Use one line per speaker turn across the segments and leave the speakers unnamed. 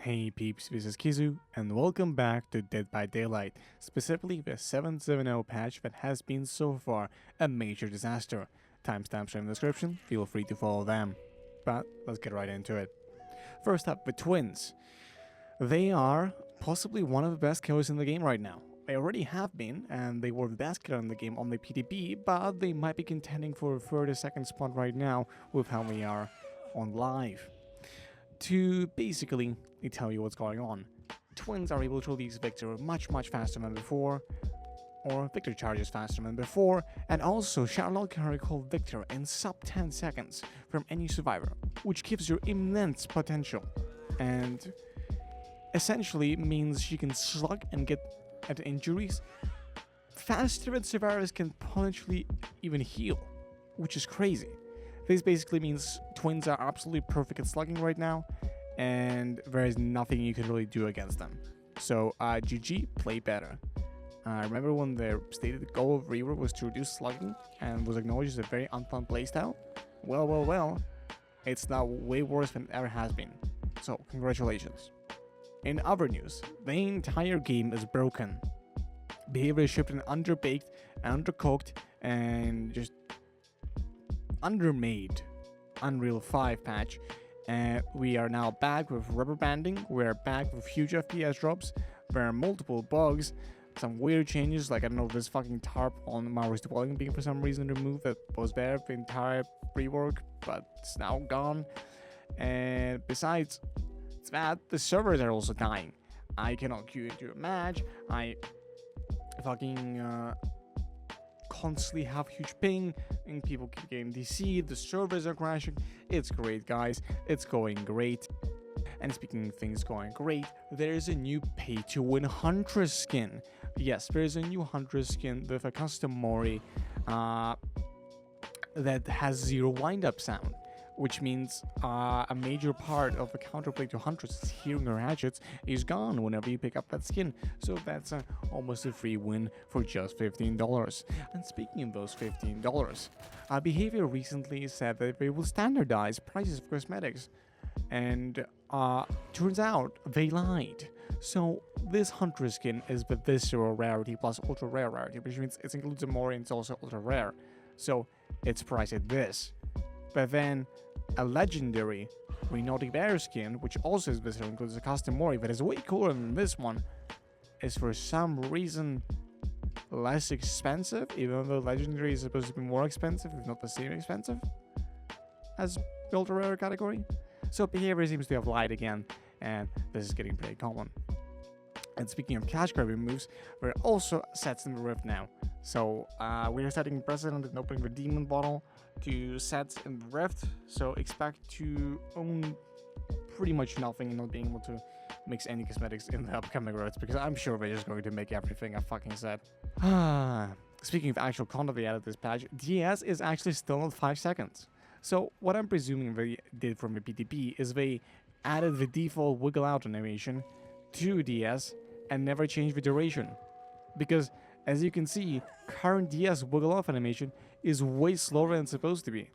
Hey peeps, this is Kizu, and welcome back to Dead by Daylight, specifically the 7.7.0 patch that has been so far a major disaster. Timestamps are in the description, feel free to follow them. But let's get right into it. First up, the Twins. They are possibly one of the best killers in the game right now. They already have been, and they were the best killer in the game on the PTB, but they might be contending for a further second spot right now with how they are on live. To basically tell you what's going on, Twins are able to release Victor much faster than before, or Victor charges faster than before, and also Charlotte can recall Victor in sub 10 seconds from any survivor, which gives you immense potential, and essentially means she can slug and get at injuries faster than survivors can potentially even heal, which is crazy. This basically means Twins are absolutely perfect at slugging right now, and there is nothing you can really do against them. So, GG, play better. I remember when the stated goal of Rework was to reduce slugging, and was acknowledged as a very unfun playstyle. Well, it's now way worse than it ever has been. So, congratulations. In other news, the entire game is broken. Behavior is shipped in underbaked, undercooked, and just undermade Unreal 5 patch, and we are now back with rubber banding. We're back with huge FPS drops. There are multiple bugs, some weird changes, like I don't know, this fucking tarp on Mauer's dwelling being for some reason removed that was there the entire rework, but it's now gone. And besides that, the servers are also dying. I cannot queue into a match. I fucking constantly have huge ping, and people keep getting DC'd, the servers are crashing. It's great, guys. It's going great. And speaking of things going great, there's a new pay-to-win Huntress skin. Yes, there's a new Huntress skin with a custom Mori that has zero wind-up sound, which means a major part of the counterplay to Huntress' hearing her hatchets is gone whenever you pick up that skin. So that's almost a free win for just $15. And speaking of those $15, Behavior recently said that they will standardize prices of cosmetics. And turns out they lied. So this Huntress skin is the visceral rarity plus ultra rare rarity, which means it includes a Mori and it's also ultra rare. So it's priced at this. But then a legendary Renotic Bear skin, which also is visceral, includes a custom Mori that is way cooler than this one, is for some reason less expensive, even though legendary is supposed to be more expensive, if not the same expensive as the ultra rare category. So Behavior seems to have lied again, and this is getting pretty common. And speaking of Cashgrab moves, there are also sets in the Rift now. So we are setting precedent and opening the Demon Bottle to sets in the Rift. So expect to own pretty much nothing and not being able to mix any cosmetics in the upcoming Rifts, because I'm sure they're just going to make everything a fucking set. Speaking of actual content they added this patch, DS is actually still not 5 seconds. So what I'm presuming they did from the PTB is they added the default wiggle out animation to DS and never changed the duration. Because, as you can see, current DS wiggle off animation is way slower than it's supposed to be.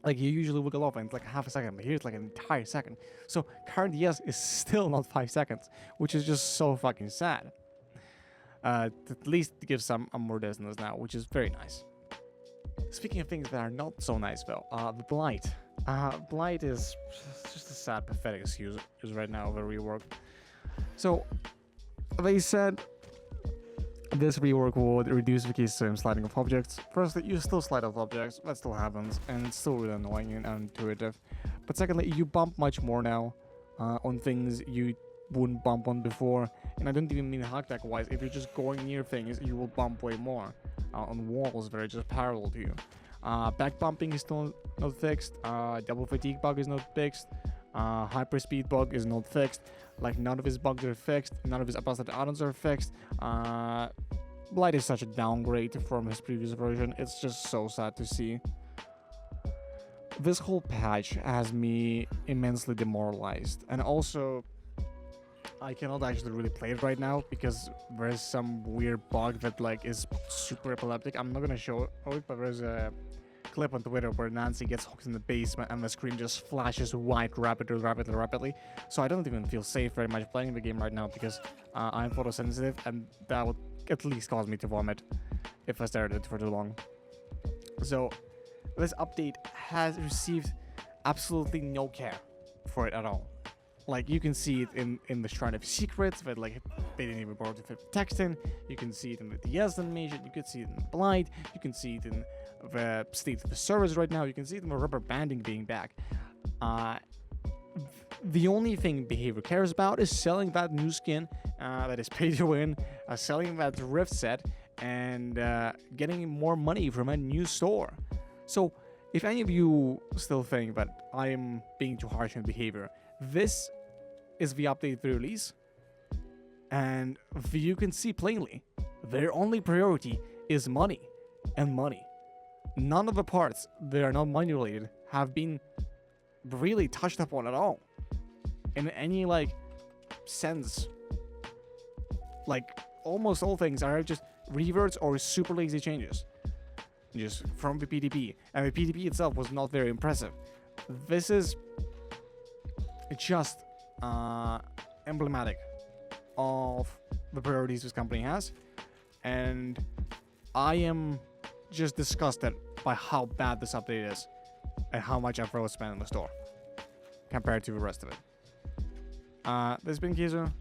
Like, you usually wiggle off and it's like half a second, but here it's like an entire second. So, current DS is still not 5 seconds, which is just so fucking sad. At least it gives some more distance now, which is very nice. Speaking of things that are not so nice though, the Blight. Blight is just a sad, pathetic excuse right now of a rework. So, they said this rework would reduce the case of sliding off objects. Firstly, you still slide off objects, that still happens, and it's still really annoying and unintuitive. But secondly, you bump much more now on things you wouldn't bump on before. And I don't even mean hackback wise, if you're just going near things, you will bump way more on walls that are just parallel to you. Back bumping is still not fixed, double fatigue bug is not fixed, hyper speed bug is not fixed. Like, none of his bugs are fixed, none of his upside add-ons are fixed. Blight is such a downgrade from his previous version, it's just so sad to see. This whole patch has me immensely demoralized, and also I cannot actually really play it right now because there's some weird bug that like is super epileptic. I'm not gonna show it, but there's a clip on Twitter where Nancy gets hooked in the basement and the screen just flashes white rapidly. So I don't even feel safe very much playing the game right now because I'm photosensitive, and that would at least cause me to vomit if I stared at it for too long. So this update has received absolutely no care for it at all. Like, you can see it in the Shrine of Secrets, but like they didn't even bother to fit the text in. You can see it in the DS animation. You can see it in Blight. You can see it in the state of the servers right now. You can see it in the rubber banding being back. The only thing Behavior cares about is selling that new skin that is pay to win, selling that Rift set, and getting more money from a new store. So if any of you still think that I am being too harsh on Behavior, this is the update they release, and you can see plainly their only priority is money and money. None of the parts that are not money related have been really touched upon at all in any like sense. Like, almost all things are just reverts or super lazy changes just from the PDP, and the PDP itself was not very impressive. This is just emblematic of the priorities this company has, and I am just disgusted by how bad this update is and how much effort was spent in the store compared to the rest of it. This has been Kizu,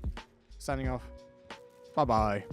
signing off. Bye bye.